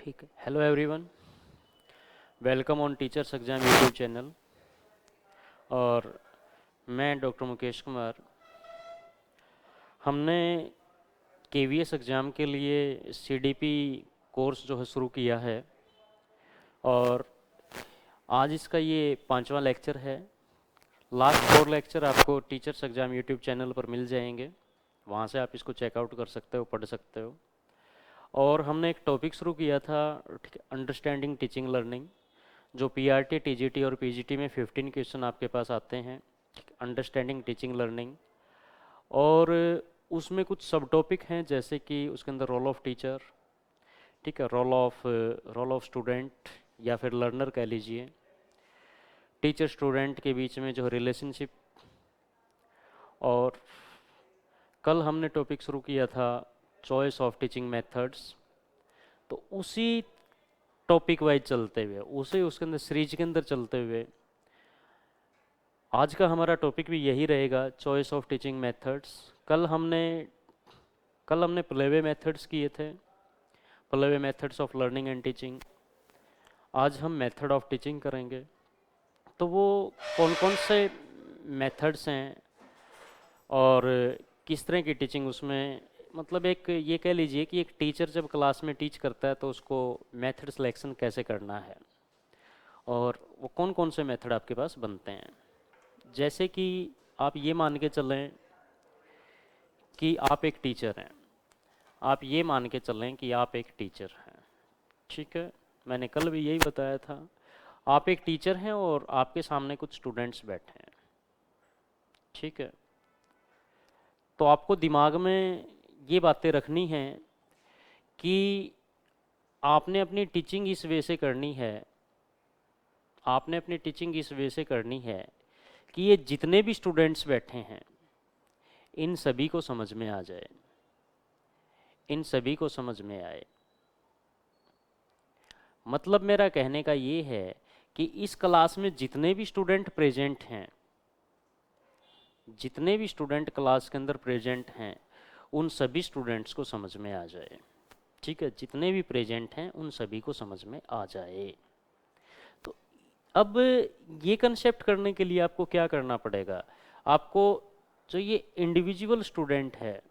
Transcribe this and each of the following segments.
ठीक है। Hello everyone, welcome on teachers exam YouTube channel. और मैं डॉक्टर मुकेश कुमार। हमने केवीएस एग्ज़ाम के लिए सीडीपी कोर्स जो है शुरू किया है, और आज इसका ये 5वां लेक्चर है। लास्ट 4 लेक्चर आपको टीचर्स एग्जाम यूट्यूब चैनल पर मिल जाएंगे, वहाँ से आप इसको चेकआउट कर सकते हो, पढ़ सकते हो। और हमने एक टॉपिक शुरू किया था, अंडरस्टैंडिंग टीचिंग लर्निंग, जो पीआरटी, टीजीटी और पीजीटी में 15 क्वेश्चन आपके पास आते हैं, अंडरस्टैंडिंग टीचिंग लर्निंग। और उसमें कुछ सब टॉपिक हैं, जैसे कि उसके अंदर रोल ऑफ टीचर, ठीक है, रोल ऑफ स्टूडेंट या फिर लर्नर कह लीजिए, टीचर स्टूडेंट के बीच में जो रिलेशनशिप। और कल हमने टॉपिक शुरू किया था चॉइस ऑफ टीचिंग मेथड्स। तो उसी टॉपिक वाइज चलते हुए, उसे उसके अंदर सीरीज के अंदर चलते हुए आज का हमारा टॉपिक भी यही रहेगा, चॉइस ऑफ टीचिंग मेथड्स। कल हमने प्लेवे मेथड्स किए थे, playway methods of learning and teaching. आज हम मेथड ऑफ टीचिंग करेंगे। तो वो कौन कौन से मेथड्स हैं और किस तरह की टीचिंग उसमें, मतलब एक ये कह लीजिए कि एक टीचर जब क्लास में टीच करता है तो उसको मेथड सिलेक्शन कैसे करना है, और वो कौन कौन से मेथड आपके पास बनते हैं। जैसे कि आप ये मान के चलें कि आप एक टीचर हैं, आप ये मान के चलें कि आप एक टीचर हैं, ठीक है। मैंने कल भी यही बताया था, आप एक टीचर हैं और आपके सामने कुछ स्टूडेंट्स बैठे हैं, ठीक है। तो आपको दिमाग में ये बातें रखनी हैं कि आपने अपनी टीचिंग इस वे से करनी है, आपने अपनी टीचिंग इस वे से करनी है कि ये जितने भी स्टूडेंट्स बैठे हैं इन सभी को समझ में आ जाए, इन सभी को समझ में आए। मतलब मेरा कहने का ये है कि इस क्लास में जितने भी स्टूडेंट प्रेजेंट हैं, जितने भी स्टूडेंट क्लास के अंदर प्रेजेंट हैं, उन सभी स्टूडेंट्स को समझ में आ जाए, ठीक है। जितने भी प्रेजेंट हैं उन सभी को समझ में आ जाए। तो अब ये कंसेप्ट करने के लिए आपको क्या करना पड़ेगा, आपको जो ये इंडिविजुअल स्टूडेंट है,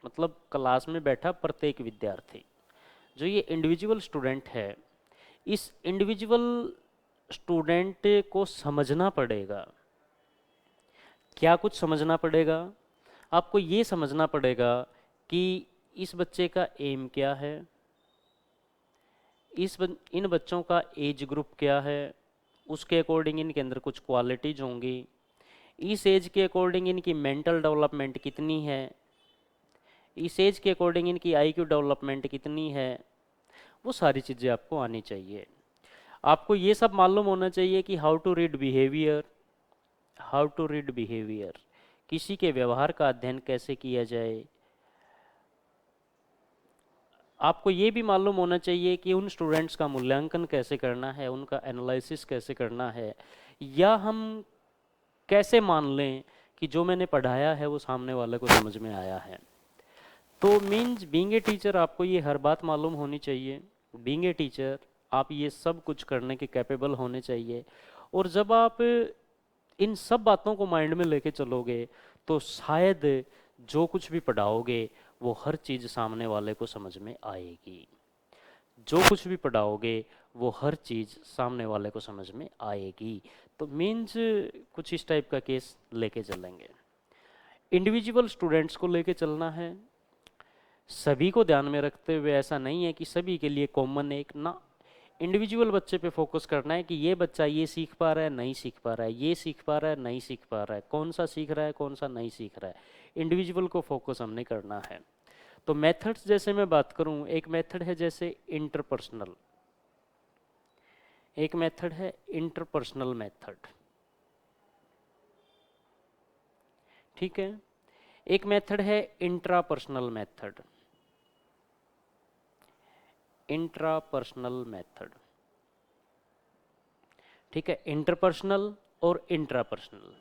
मतलब क्लास में बैठा प्रत्येक विद्यार्थी, जो ये इंडिविजुअल स्टूडेंट है, इस इंडिविजुअल स्टूडेंट को समझना पड़ेगा। क्या कुछ समझना पड़ेगा, आपको ये समझना पड़ेगा कि इस बच्चे का एम क्या है, इन बच्चों का एज ग्रुप क्या है, उसके अकॉर्डिंग इनके अंदर कुछ क्वालिटीज होंगी, इस एज के अकॉर्डिंग इनकी मेंटल डेवलपमेंट कितनी है, इस एज के अकॉर्डिंग इनकी आईक्यू डेवलपमेंट कितनी है, वो सारी चीज़ें आपको आनी चाहिए। आपको ये सब मालूम होना चाहिए कि how to read behaviour, how to read behaviour, किसी के व्यवहार का अध्ययन कैसे किया जाए। आपको ये भी मालूम होना चाहिए कि उन स्टूडेंट्स का मूल्यांकन कैसे करना है, उनका एनालिसिस कैसे करना है, या हम कैसे मान लें कि जो मैंने पढ़ाया है वो सामने वाले को समझ में आया है। तो मीन्स बीइंग ए टीचर आपको ये हर बात मालूम होनी चाहिए। बीइंग ए टीचर आप ये सब कुछ करने के कैपेबल होने चाहिए। और जब आप इन सब बातों को माइंड में लेके चलोगे तो शायद जो कुछ भी पढ़ाओगे वो हर चीज़ सामने वाले को समझ में आएगी। जो कुछ भी पढ़ाओगे वो हर चीज़ सामने वाले को समझ में आएगी। तो मीन्स कुछ इस टाइप का केस लेके चलेंगे। इंडिविजुअल स्टूडेंट्स को लेके चलना है, सभी को ध्यान में रखते हुए। ऐसा नहीं है कि सभी के लिए कॉमन एक ना, इंडिविजुअल बच्चे पे फोकस करना है कि ये बच्चा ये सीख पा रहा है, नहीं सीख पा रहा है, ये सीख पा रहा है, नहीं सीख पा रहा है, कौन सा सीख रहा है, कौन सा नहीं सीख रहा है। इंडिविजुअल को फोकस हमने करना है। तो मेथड्स जैसे मैं बात करूं, एक मेथड है जैसे इंटरपर्सनल, एक मेथड है इंटरपर्सनल मेथड, ठीक है। एक मेथड है इंट्रापर्सनल मेथड, इंट्रापर्सनल मेथड, ठीक है। इंटरपर्सनल और इंट्रापर्सनल।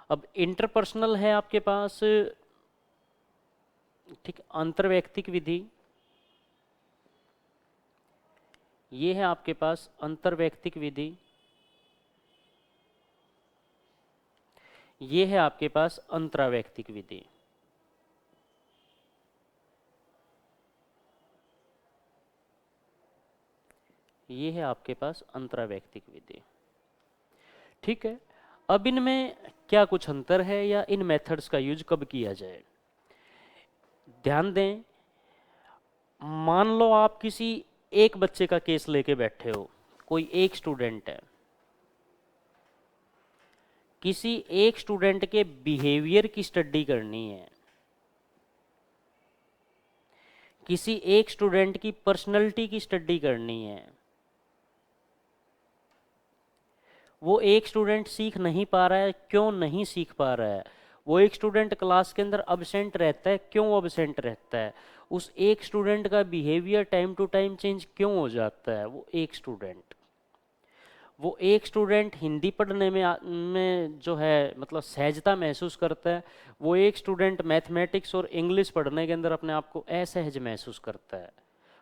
अब इंटरपर्सनल है आपके पास, ठीक, अंतर्वैयक्तिक विधि, ये है आपके पास अंतर्वैयक्तिक विधि, ये है आपके पास अंतरावैयक्तिक विधि। ये है आपके पास अंतरावैयक्तिक विधि। ठीक है, अब इनमें क्या कुछ अंतर है या इन मेथड्स का यूज कब किया जाए? ध्यान दें, मान लो आप किसी एक बच्चे का केस लेके बैठे हो, कोई एक स्टूडेंट है, किसी एक स्टूडेंट के बिहेवियर की स्टडी करनी है, किसी एक स्टूडेंट की पर्सनैलिटी की स्टडी करनी है। वो एक स्टूडेंट सीख नहीं पा रहा है, क्यों नहीं सीख पा रहा है? वो एक स्टूडेंट क्लास के अंदर अब्सेंट रहता है, क्यों अब्सेंट रहता है? उस एक स्टूडेंट का behaviour time to time change क्यों हो जाता है? वो एक स्टूडेंट हिंदी पढ़ने में जो है मतलब सहजता महसूस करता है, वो एक स्टूडेंट मैथमेटिक्स और इंग्लिश पढ़ने के अंदर अपने आप को असहज महसूस करता है।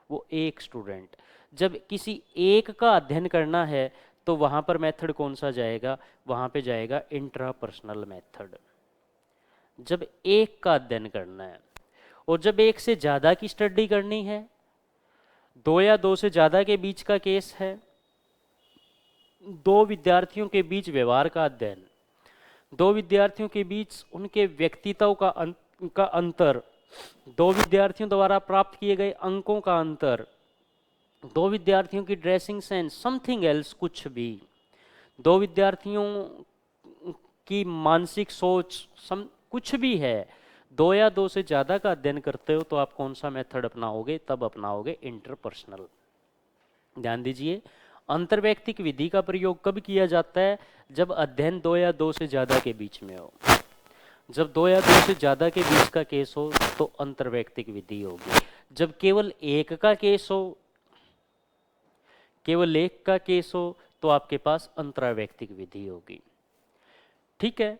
वो एक स्टूडेंट, जब किसी एक का अध्ययन करना है तो वहाँ पर मेथड कौन सा जाएगा? वहाँ पे जाएगा इंट्रापर्सनल मेथड। जब एक का अध्ययन करना है, और जब एक से ज़्यादा की स्टडी करनी है, दो या दो से ज़्यादा के बीच का केस है, दो विद्यार्थियों के बीच व्यवहार का अध्ययन, दो विद्यार्थियों के बीच उनके व्यक्तित्व का अंतर, दो विद्यार्थियों द्वारा प्राप्त किए गए अंकों का अंतर, दो विद्यार्थियों की ड्रेसिंग सेंस, समथिंग एल्स, कुछ भी, दो विद्यार्थियों की मानसिक सोच, कुछ भी है, दो या दो से ज़्यादा का अध्ययन करते हो तो आप कौन सा मेथड अपनाओगे? तब अपनाओगे इंटरपर्सनल। ध्यान दीजिए, अंतर्वैयक्तिक विधि का प्रयोग कब किया जाता है? जब अध्ययन दो या दो से ज़्यादा के बीच में हो। जब दो या दो से ज़्यादा के बीच का केस हो तो अंतर्वैयक्तिक विधि होगी। जब केवल एक का केस हो, केवल एक का केस हो, तो आपके पास अंतरावैयक्तिक विधि होगी। ठीक है,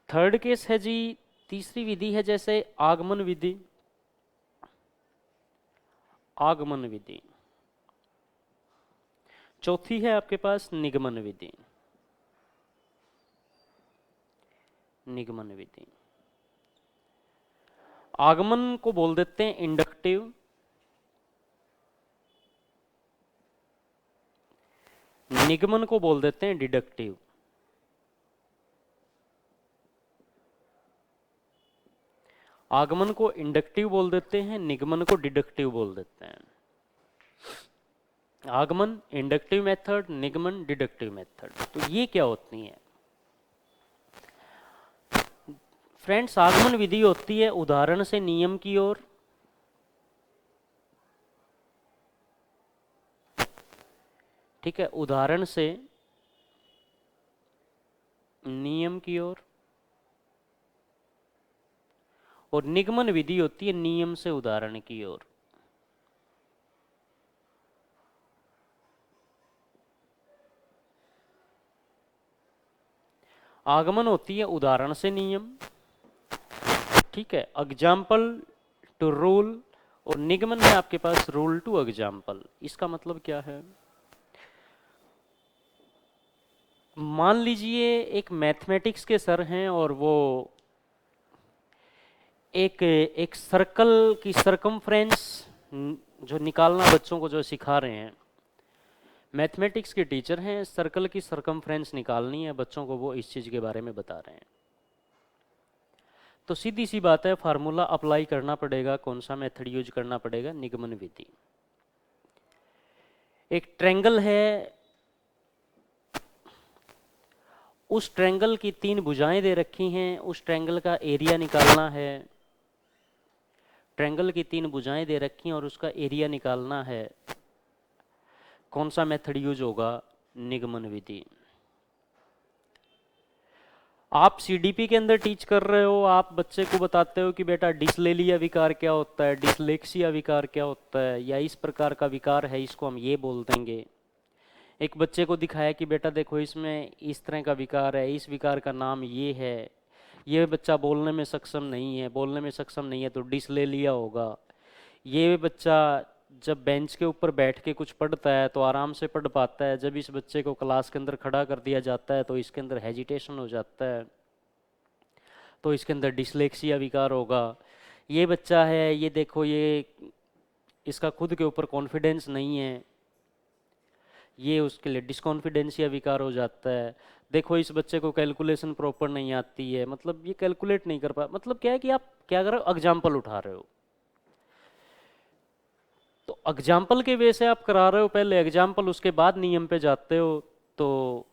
थर्ड केस है जी, तीसरी विधि है जैसे आगमन विधि। आगमन विधि। चौथी है आपके पास निगमन विधि। निगमन विधि। आगमन को बोल देते हैं इंडक्टिव, निगमन को बोल देते हैं डिडक्टिव। आगमन को इंडक्टिव बोल देते हैं, निगमन को डिडक्टिव बोल देते हैं। आगमन इंडक्टिव मेथड, निगमन डिडक्टिव मेथड। तो ये क्या होती है फ्रेंड्स? आगमन विधि होती है उदाहरण से नियम की ओर, ठीक है, उदाहरण से नियम की ओर, और निगमन विधि होती है नियम से उदाहरण की ओर। आगमन होती है उदाहरण से नियम, ठीक है, एग्जाम्पल टू रूल, और निगमन है आपके पास रूल टू एग्जाम्पल। इसका मतलब क्या है? मान लीजिए एक मैथमेटिक्स के सर हैं और वो एक सर्कल की सरकमफ्रेंस जो निकालना बच्चों को जो सिखा रहे हैं, मैथमेटिक्स के टीचर हैं, सर्कल की सरकमफ्रेंस निकालनी है बच्चों को, वो इस चीज़ के बारे में बता रहे हैं। तो सीधी सी बात है, फार्मूला अप्लाई करना पड़ेगा। कौन सा मेथड यूज करना पड़ेगा? निगमन विधि। एक ट्रायंगल है, उस ट्रायंगल की तीन भुजाएं दे रखी हैं, उस ट्रायंगल का एरिया निकालना है। ट्रायंगल की तीन भुजाएं दे रखी हैं और उसका एरिया निकालना है। कौन सा मेथड यूज होगा? निगमन विधि। आप सीडीपी के अंदर टीच कर रहे हो, आप बच्चे को बताते हो कि बेटा डिसलेलिया विकार क्या होता है, डिसलेक्सिया विकार क्या होता है, या इस प्रकार का विकार है, इसको हम ये बोल देंगे। एक बच्चे को दिखाया कि बेटा देखो इसमें इस तरह का विकार है, इस विकार का नाम ये है, ये बच्चा बोलने में सक्षम नहीं है, बोलने में सक्षम नहीं है तो डिसलेलिया होगा। ये बच्चा जब बेंच के ऊपर बैठ के कुछ पढ़ता है तो आराम से पढ़ पाता है, जब इस बच्चे को क्लास के अंदर खड़ा कर दिया जाता है तो इसके अंदर हेजिटेशन हो जाता है, तो इसके अंदर डिसलेक्सिया विकार होगा। ये बच्चा है, ये देखो, ये इसका खुद के ऊपर कॉन्फिडेंस नहीं है, ये उसके लिए डिसकॉन्फिडेंसिया विकार हो जाता है। देखो इस बच्चे को कैलकुलेशन प्रॉपर नहीं आती है, मतलब ये कैलकुलेट नहीं कर पा, मतलब क्या है कि आप क्या कर रहे हो, एग्जाम्पल उठा रहे हो। तो एग्जाम्पल के वे से आप करा रहे हो, पहले एग्जाम्पल, उसके बाद नियम पे जाते हो। तो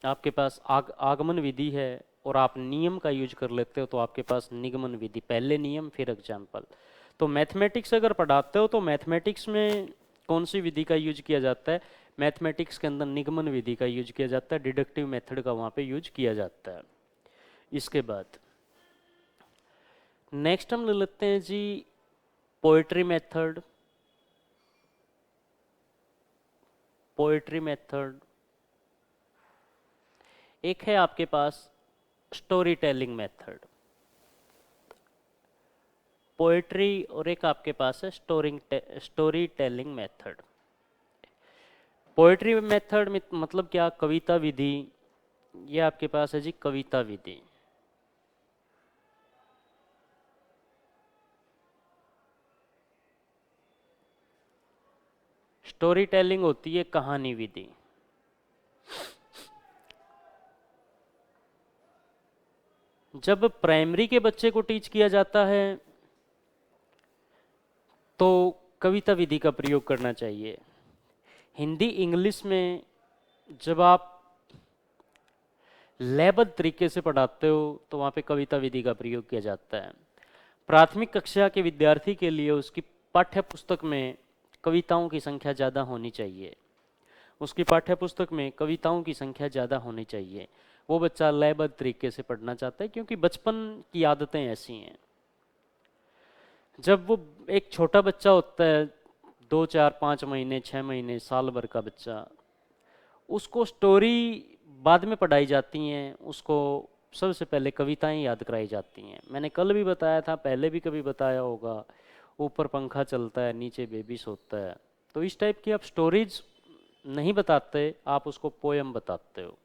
आपके पास आगमन विधि है और आप नियम का यूज कर लेते हो, तो आपके पास निगमन विधि, पहले नियम फिर एग्जाम्पल। तो मैथमेटिक्स अगर पढ़ाते हो तो मैथमेटिक्स में कौन सी विधि का यूज किया जाता है, मैथमेटिक्स के अंदर निगमन विधि का यूज किया जाता है, डिडक्टिव मेथड का वहाँ पे यूज किया जाता है। इसके बाद नेक्स्ट हम ले लेते हैं जी पोएट्री मेथड। पोएट्री मेथड एक है आपके पास स्टोरी टेलिंग मेथड, पोएट्री, और एक आपके पास है story telling method. Poetry method मतलब क्या, कविता विधि। ये आपके पास है जी कविता विधि। स्टोरी टेलिंग होती है कहानी विधि। जब प्राइमरी के बच्चे को टीच किया जाता है तो कविता विधि का प्रयोग करना चाहिए। हिंदी इंग्लिश में जब आप लयबद्ध तरीके से पढ़ाते हो तो वहाँ पे कविता विधि का प्रयोग किया जाता है। प्राथमिक कक्षा के विद्यार्थी के लिए उसकी पाठ्य पुस्तक में कविताओं की संख्या ज़्यादा होनी चाहिए, उसकी पाठ्य पुस्तक में कविताओं की संख्या ज़्यादा होनी चाहिए। वो बच्चा लयबद्ध तरीके से पढ़ना चाहता है, क्योंकि बचपन की आदतें ऐसी हैं। जब वो एक छोटा बच्चा होता है, 2 4 5 महीने 6 महीने साल भर का बच्चा, उसको स्टोरी बाद में पढ़ाई जाती हैं, उसको सबसे पहले कविताएं याद कराई जाती हैं। मैंने कल भी बताया था, पहले भी कभी बताया होगा, ऊपर पंखा चलता है नीचे बेबी सोता है। तो इस टाइप की आप स्टोरीज नहीं बताते, आप उसको पोयम बताते हो।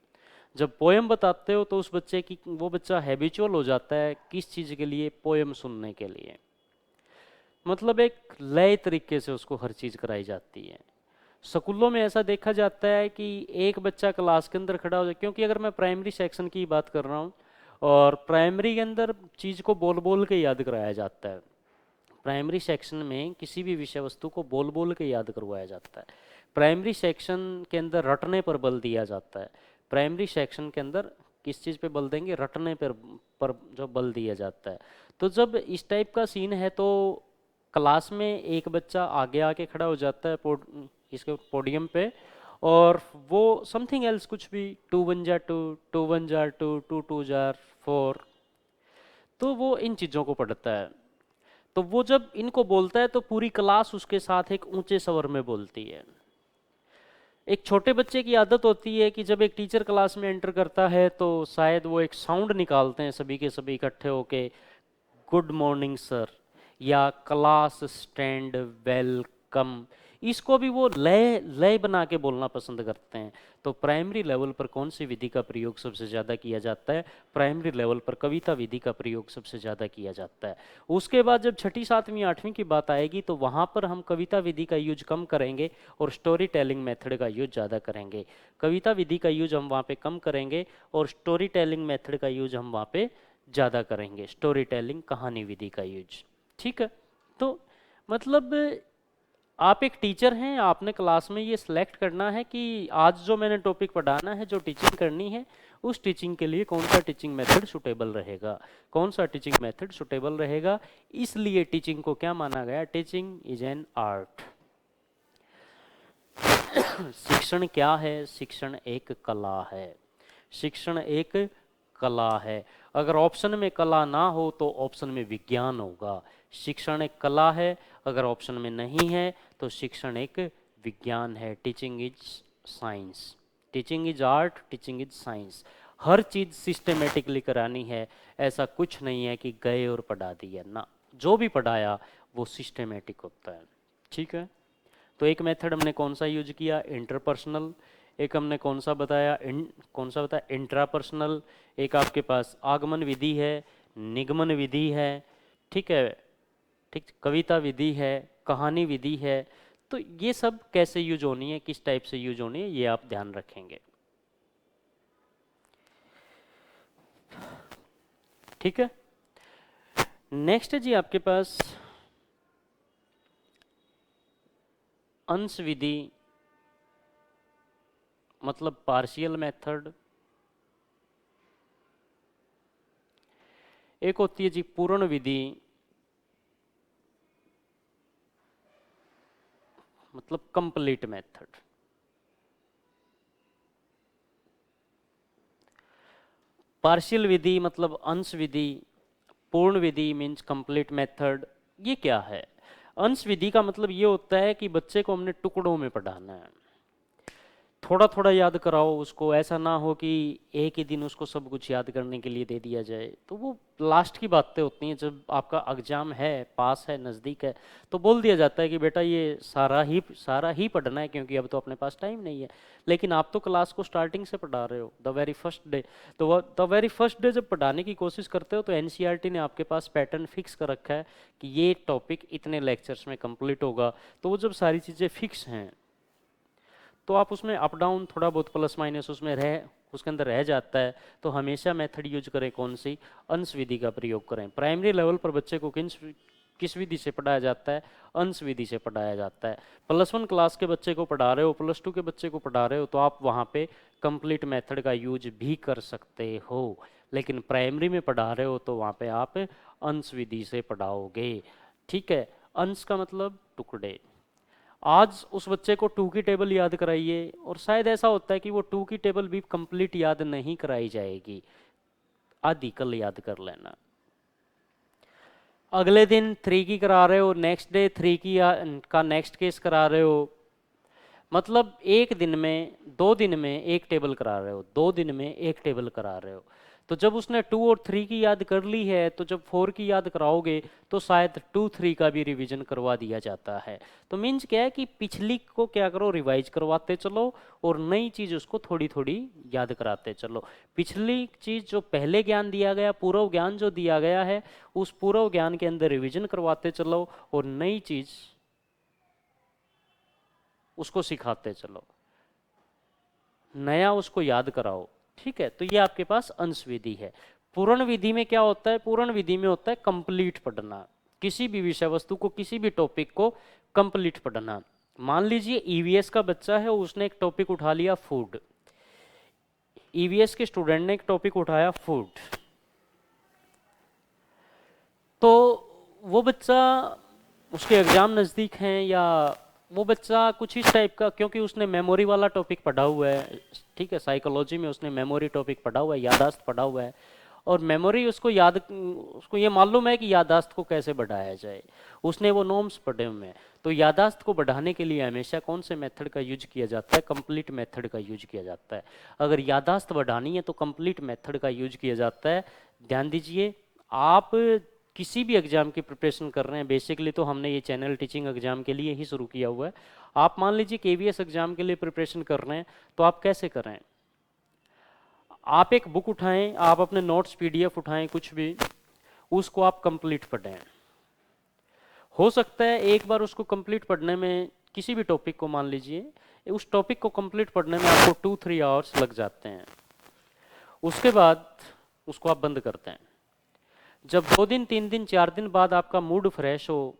जब पोयम बताते हो तो उस बच्चे की, वो बच्चा हैबिचुअल हो जाता है किस चीज़ के लिए, पोयम सुनने के लिए। मतलब एक लय तरीके से उसको हर चीज़ कराई जाती है। स्कूलों में ऐसा देखा जाता है कि एक बच्चा क्लास के अंदर खड़ा हो जाए, क्योंकि अगर मैं प्राइमरी सेक्शन की बात कर रहा हूँ, और प्राइमरी के अंदर चीज़ को बोल बोल के याद कराया जाता है। प्राइमरी सेक्शन में किसी भी विषय वस्तु को बोल बोल के याद करवाया जाता है। प्राइमरी सेक्शन के अंदर रटने पर बल दिया जाता है। प्राइमरी सेक्शन के अंदर किस चीज़ पे बल देंगे, रटने पर जो बल दिया जाता है। तो जब इस टाइप का सीन है तो क्लास में एक बच्चा आगे आके खड़ा हो जाता है इसके पोडियम पे, और वो समथिंग एल्स, कुछ भी, 2 1 जा 2, 2 1 जा 2, 2 2 जा 4, तो वो इन चीज़ों को पढ़ता है। तो वो जब इनको बोलता है तो पूरी क्लास उसके साथ एक ऊंचे स्वर में बोलती है। एक छोटे बच्चे की आदत होती है कि जब एक टीचर क्लास में एंटर करता है तो शायद वो एक साउंड निकालते हैं सभी के सभी इकट्ठे होके, गुड मॉर्निंग सर, या क्लास स्टैंड वेलकम। इसको भी वो लय लय बना के बोलना पसंद करते हैं। तो प्राइमरी लेवल पर कौन सी विधि का प्रयोग सबसे ज़्यादा किया जाता है, प्राइमरी लेवल पर कविता विधि का प्रयोग सबसे ज़्यादा किया जाता है। उसके बाद जब 6ठी 7वीं 8वीं की बात आएगी तो वहाँ पर हम कविता विधि का यूज कम करेंगे और स्टोरी टेलिंग मेथड का यूज ज़्यादा करेंगे। कविता विधि का यूज हम वहाँ पे कम करेंगे और स्टोरी टेलिंग मेथड का यूज हम वहाँ पे ज़्यादा करेंगे, स्टोरी टेलिंग कहानी विधि का यूज। ठीक है। तो मतलब आप एक टीचर हैं, आपने क्लास में ये सिलेक्ट करना है कि आज जो मैंने टॉपिक पढ़ाना है, जो टीचिंग करनी है, उस टीचिंग के लिए कौन सा टीचिंग मेथड सुटेबल रहेगा, कौन सा टीचिंग मेथड सुटेबल रहेगा। इसलिए टीचिंग को क्या माना गया, टीचिंग इज एन आर्ट। शिक्षण क्या है, शिक्षण एक कला है। शिक्षण एक कला है। अगर ऑप्शन में कला ना हो तो ऑप्शन में विज्ञान होगा। शिक्षण एक कला है, अगर ऑप्शन में नहीं है तो शिक्षण एक विज्ञान है। Teaching is science, teaching is art, teaching is science. Her cheese systematically करानी है, ऐसा कुछ नहीं है कि गए और पढ़ा दिया ना, जो भी पढ़ाया वो सिस्टमेटिक होता है। ठीक है। तो एक मेथड हमने कौन सा यूज किया, इंटरपर्सनल। एक हमने कौन सा बताया, इंट्रापर्सनल। एक आपके पास आगमन विधि है, निगमन विधि है, ठीक है, ठीक, कविता विधि है, कहानी विधि है। तो ये सब कैसे यूज होनी है, किस टाइप से यूज होनी है, ये आप ध्यान रखेंगे। ठीक है। नेक्स्ट है जी आपके पास अंश विधि, मतलब पार्शियल मेथड। एक होती है जी पूर्ण विधि, मतलब कंप्लीट मेथड। पार्शियल विधि मतलब अंश विधि, पूर्ण विधि मीन्स कंप्लीट मेथड। ये क्या है? अंश विधि का मतलब ये होता है कि बच्चे को हमने टुकड़ों में पढ़ाना है, थोड़ा थोड़ा याद कराओ उसको। ऐसा ना हो कि एक ही दिन उसको सब कुछ याद करने के लिए दे दिया जाए, तो वो लास्ट की बातें होती हैं। जब आपका एग्जाम है, पास है, नज़दीक है, तो बोल दिया जाता है कि बेटा ये सारा ही पढ़ना है, क्योंकि अब तो अपने पास टाइम नहीं है। लेकिन आप तो क्लास को स्टार्टिंग से पढ़ा रहे हो, द वेरी फर्स्ट डे। तो द वेरी फर्स्ट डे जब पढ़ाने की कोशिश करते हो, तो एनसीईआरटी ने आपके पास पैटर्न फिक्स कर रखा है कि ये टॉपिक इतने लेक्चर्स में कंप्लीट होगा। तो वो जब सारी चीज़ें फिक्स हैं, तो आप उसमें अप डाउन थोड़ा बहुत प्लस माइनस उसके अंदर रह जाता है। तो हमेशा मेथड यूज करें कौन सी, अंश विधि का प्रयोग करें। प्राइमरी लेवल पर बच्चे को किस विधि से पढ़ाया जाता है, अंश विधि से पढ़ाया जाता है। +1 क्लास के बच्चे को पढ़ा रहे हो, +2 के बच्चे को पढ़ा रहे हो, तो आप वहाँ पे कंप्लीट मेथड का यूज भी कर सकते हो। लेकिन प्राइमरी में पढ़ा रहे हो तो वहाँ पे आप अंश विधि से पढ़ाओगे। ठीक है। अंश का मतलब टुकड़े। आज उस बच्चे को 2 की टेबल याद कराइए, और शायद ऐसा होता है कि वो 2 की टेबल भी कंप्लीट याद नहीं कराई जाएगी, आधी कल याद कर लेना। अगले दिन 3 की करा रहे हो, नेक्स्ट डे 3 की का नेक्स्ट केस करा रहे हो, मतलब एक दिन में 2 दिन में एक टेबल करा रहे हो, 2 दिन में एक टेबल करा रहे हो। तो जब उसने 2 और 3 की याद कर ली है, तो जब 4 की याद कराओगे तो शायद 2 3 का भी रिवीजन करवा दिया जाता है। तो मीन्स क्या है कि पिछली को क्या करो, रिवाइज करवाते चलो, और नई चीज़ उसको थोड़ी थोड़ी याद कराते चलो। पिछली चीज़ जो पहले ज्ञान दिया गया, पूर्व ज्ञान जो दिया गया है, उस पूर्व ज्ञान के अंदर रिवीजन करवाते चलो, और नई चीज़ उसको सिखाते चलो, नया उसको याद कराओ। ठीक है। तो ये आपके पास अंश विधि है। पूर्ण विधि में क्या होता है? पूर्ण विधि में होता है कंप्लीट पढ़ना, किसी भी विषय वस्तु को, किसी भी टॉपिक को कंप्लीट पढ़ना। मान लीजिए ईवीएस का बच्चा है, उसने एक टॉपिक उठा लिया फूड। ईवीएस के स्टूडेंट ने एक टॉपिक उठाया फूड, तो वो बच्चा, उसके एग्जाम नज़दीक हैं, या वो बच्चा कुछ इस टाइप का, क्योंकि उसने मेमोरी वाला टॉपिक पढ़ा हुआ है, ठीक है, साइकोलॉजी में उसने मेमोरी टॉपिक पढ़ा हुआ है, यादाश्त पढ़ा हुआ है, और मेमोरी उसको ये मालूम है कि यादाश्त को कैसे बढ़ाया जाए, उसने वो नॉर्म्स पढ़े हुए हैं। तो यादाश्त को बढ़ाने के लिए हमेशा कौन से मेथड का यूज किया जाता है? कंप्लीट मेथड का यूज किया जाता है। अगर यादाश्त बढ़ानी है तो कंप्लीट मेथड का यूज किया जाता है। ध्यान दीजिए, आप किसी भी एग्जाम की प्रिपरेशन कर रहे हैं, बेसिकली तो हमने ये चैनल टीचिंग एग्जाम के लिए ही शुरू किया हुआ है। आप मान लीजिए केवीएस एग्जाम के लिए प्रिपरेशन कर रहे हैं, तो आप कैसे कर रहे हैं? आप एक बुक उठाएं, आप अपने नोट्स पीडीएफ उठाएं, कुछ भी, उसको आप कंप्लीट पढ़ें। हो सकता है एक बार उसको कंप्लीट पढ़ने में, किसी भी टॉपिक को मान लीजिए, उस टॉपिक को कंप्लीट पढ़ने में आपको 2-3 आवर्स लग जाते हैं। उसके बाद उसको आप बंद करते हैं। जब 2 दिन 3 दिन 4 दिन बाद आपका मूड फ्रेश हो,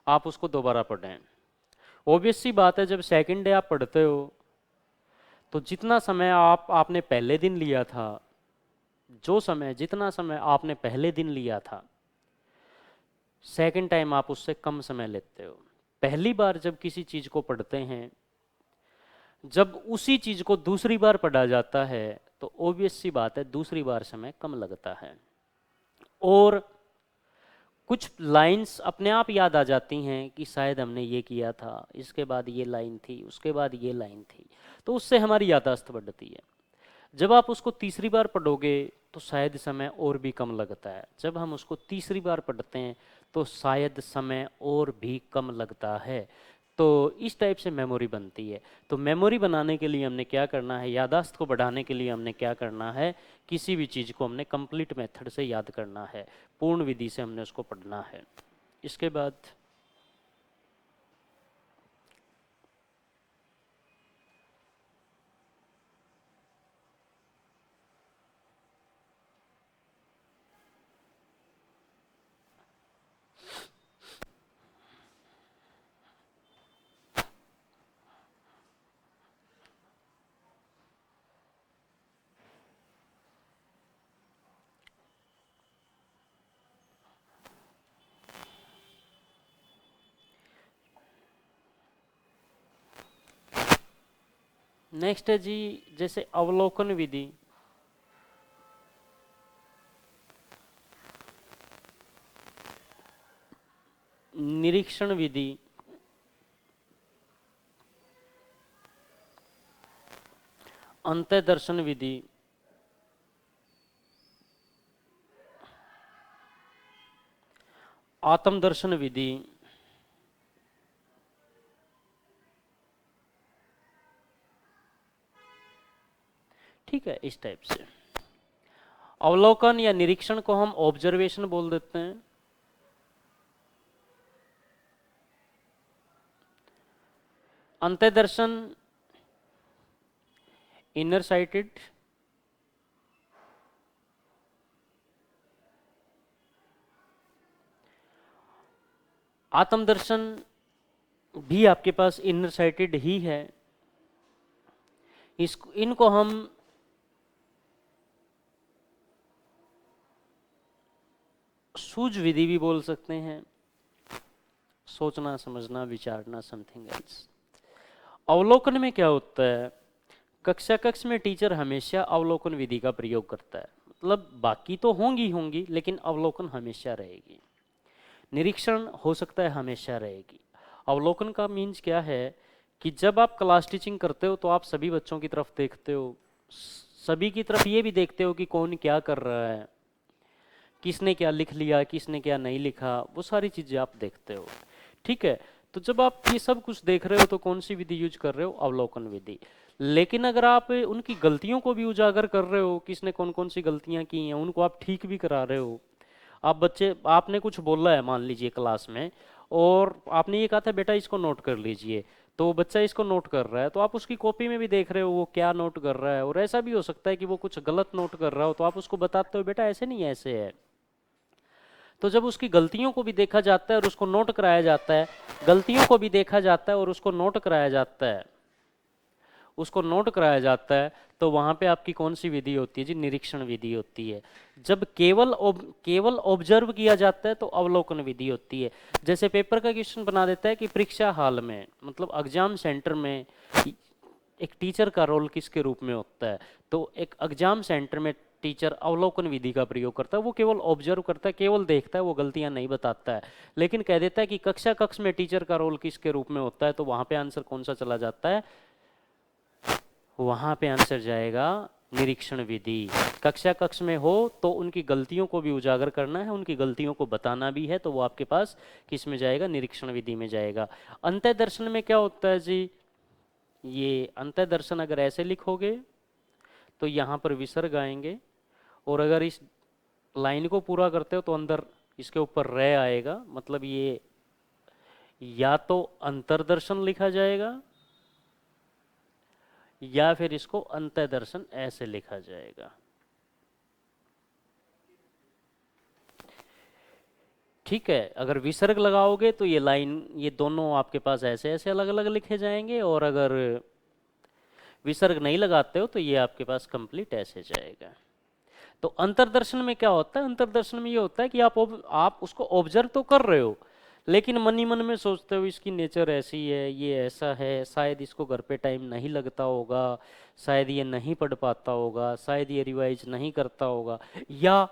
आप उसको दोबारा पढ़ें। ऑब्वियस सी बात है, जब सेकंड डे आप पढ़ते हो, तो जितना समय आपने पहले दिन लिया था, जितना समय आपने पहले दिन लिया था, सेकंड टाइम आप उससे कम समय लेते हो। पहली बार जब किसी चीज़ को पढ़ते हैं, जब उसी चीज़ को दूसरी बार पढ़ा जाता है, तो ऑब्वियस सी बात है दूसरी बार समय कम लगता है, और कुछ लाइंस अपने आप याद आ जाती हैं कि शायद हमने ये किया था, इसके बाद ये लाइन थी, उसके बाद ये लाइन थी, तो उससे हमारी याददाश्त बढ़ती है। जब आप उसको तीसरी बार पढ़ोगे तो शायद समय और भी कम लगता है। जब हम उसको तीसरी बार पढ़ते हैं तो शायद समय और भी कम लगता है। तो इस टाइप से मेमोरी बनती है। तो मेमोरी बनाने के लिए हमने क्या करना है, याददाश्त को बढ़ाने के लिए हमने क्या करना है, किसी भी चीज़ को हमने कंप्लीट मेथड से याद करना है, पूर्ण विधि से हमने उसको पढ़ना है। इसके बाद नेक्स्ट है जी, जैसे अवलोकन विधि, निरीक्षण विधि, अंतःदर्शन विधि, आत्मदर्शन विधि, ठीक है। इस टाइप से अवलोकन या निरीक्षण को हम ऑब्जर्वेशन बोल देते हैं। अंतःदर्शन इनर साइटेड, आत्मदर्शन भी आपके पास इनर साइटेड ही है। इनको हम सूझ विधि भी बोल सकते हैं, सोचना समझना विचारना, समथिंग एल्स। अवलोकन में क्या होता है, कक्ष में टीचर हमेशा अवलोकन विधि का प्रयोग करता है, मतलब बाकी तो होंगी लेकिन अवलोकन हमेशा रहेगी। निरीक्षण हो सकता है हमेशा रहेगी। अवलोकन का मीन्स क्या है कि जब आप क्लास टीचिंग करते हो तो आप सभी बच्चों की तरफ देखते हो, सभी की तरफ ये भी देखते हो कि कौन क्या कर रहा है, किसने क्या लिख लिया, किसने क्या नहीं लिखा, वो सारी चीज़ें आप देखते हो, ठीक है। तो जब आप ये सब कुछ देख रहे हो तो कौन सी विधि यूज कर रहे हो, अवलोकन विधि। लेकिन अगर आप उनकी गलतियों को भी उजागर कर रहे हो, किसने कौन कौन सी गलतियां की हैं उनको आप ठीक भी करा रहे हो, आपने कुछ बोला है मान लीजिए क्लास में, और आपने ये कहा था बेटा इसको नोट कर लीजिए, तो बच्चा इसको नोट कर रहा है, तो आप उसकी कॉपी में भी देख रहे हो वो क्या नोट कर रहा है। और ऐसा भी हो सकता है कि वो कुछ गलत नोट कर रहा हो, तो आप उसको बताते हो बेटा ऐसे नहीं ऐसे है। तो जब उसकी गलतियों को भी देखा जाता है और उसको नोट कराया जाता है, गलतियों को भी देखा जाता है और उसको नोट कराया जाता है, तो वहां पे आपकी कौन सी विधि होती है जी, निरीक्षण विधि होती है। जब केवल ऑब्जर्व किया जाता है तो अवलोकन विधि होती है। जैसे पेपर का क्वेश्चन बना देता है कि परीक्षा हाल में, मतलब एग्जाम सेंटर में एक टीचर का रोल किसके रूप में होता है, तो एक एग्जाम सेंटर में टीचर अवलोकन विधि का प्रयोग करता है। वो केवल ऑब्जर्व करता है, केवल देखता है, वो गलतियां नहीं बताता है, लेकिन कह देता है कि कक्ष में टीचर का रोल किसके रूप में होता है, तो वहां पे आंसर कौन सा चला जाता है, वहां पे आंसर जाएगा निरीक्षण विधि। कक्ष में हो तो उनकी गलतियों को भी उजागर करना है, उनकी गलतियों को बताना भी है, तो वो आपके पास किस में जाएगा, निरीक्षण विधि में जाएगा। अंतःदर्शन में क्या होता है जी, ये अंतःदर्शन अगर ऐसे लिखोगे तो यहाँ पर विसर्ग आएंगे, और अगर इस लाइन को पूरा करते हो तो अंदर इसके ऊपर रे आएगा, मतलब ये या तो अंतर्दर्शन लिखा जाएगा या फिर इसको अंतःदर्शन ऐसे लिखा जाएगा, ठीक है। अगर विसर्ग लगाओगे तो ये लाइन, ये दोनों आपके पास ऐसे ऐसे अलग अलग लिखे जाएंगे, और अगर विसर्ग नहीं लगाते हो तो ये आपके पास कंप्लीट ऐसे जाएगा। तो अंतर्दर्शन में क्या होता है, अंतर्दर्शन में ये होता है कि आप उसको ऑब्जर्व तो कर रहे हो, लेकिन मन ही मन में सोचते हो इसकी नेचर ऐसी है, ये ऐसा है, शायद इसको घर पे टाइम नहीं लगता होगा, शायद ये नहीं पढ़ पाता होगा, शायद ये रिवाइज नहीं करता होगा, या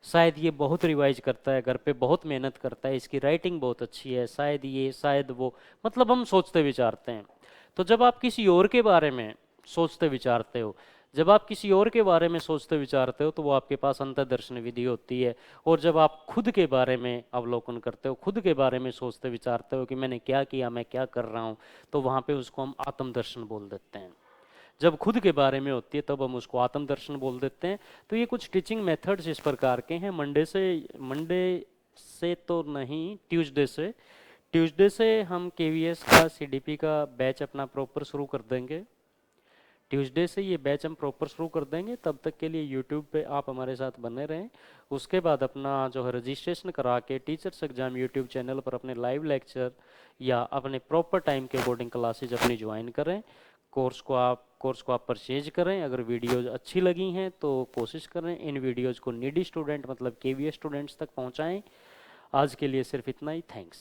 शायद ये बहुत रिवाइज करता है, घर पे बहुत मेहनत करता है, इसकी राइटिंग बहुत अच्छी है, शायद ये शायद वो, मतलब हम सोचते विचारते हैं। तो जब आप किसी और के बारे में सोचते विचारते हो, जब आप किसी और के बारे में सोचते विचारते हो तो वो आपके पास अंतर्दर्शन विधि होती है, और जब आप खुद के बारे में अवलोकन करते हो, खुद के बारे में सोचते विचारते हो कि मैंने क्या किया, मैं क्या कर रहा हूँ, तो वहाँ पे उसको हम आत्मदर्शन बोल देते हैं। जब खुद के बारे में होती है तब हम उसको आत्मदर्शन बोल देते हैं। तो ये कुछ टीचिंग मेथड्स इस प्रकार के हैं। मंडे से तो नहीं, ट्यूसडे से हम केवीएस का सीडीपी का बैच अपना प्रॉपर शुरू कर देंगे। ट्यूसडे से ये बैच हम प्रॉपर शुरू कर देंगे। तब तक के लिए यूट्यूब पे आप हमारे साथ बने रहें। उसके बाद अपना जो है रजिस्ट्रेशन करा के टीचर्स एग्जाम यूट्यूब चैनल पर अपने लाइव लेक्चर या अपने प्रॉपर टाइम के अकॉर्डिंग क्लासेज अपनी ज्वाइन करें। कोर्स को आप परचेज करें। अगर वीडियोज अच्छी लगी हैं तो कोशिश करें इन वीडियोज़ को नीडी स्टूडेंट मतलब केवीएस स्टूडेंट्स तक पहुँचाएँ। आज के लिए सिर्फ इतना ही। थैंक्स।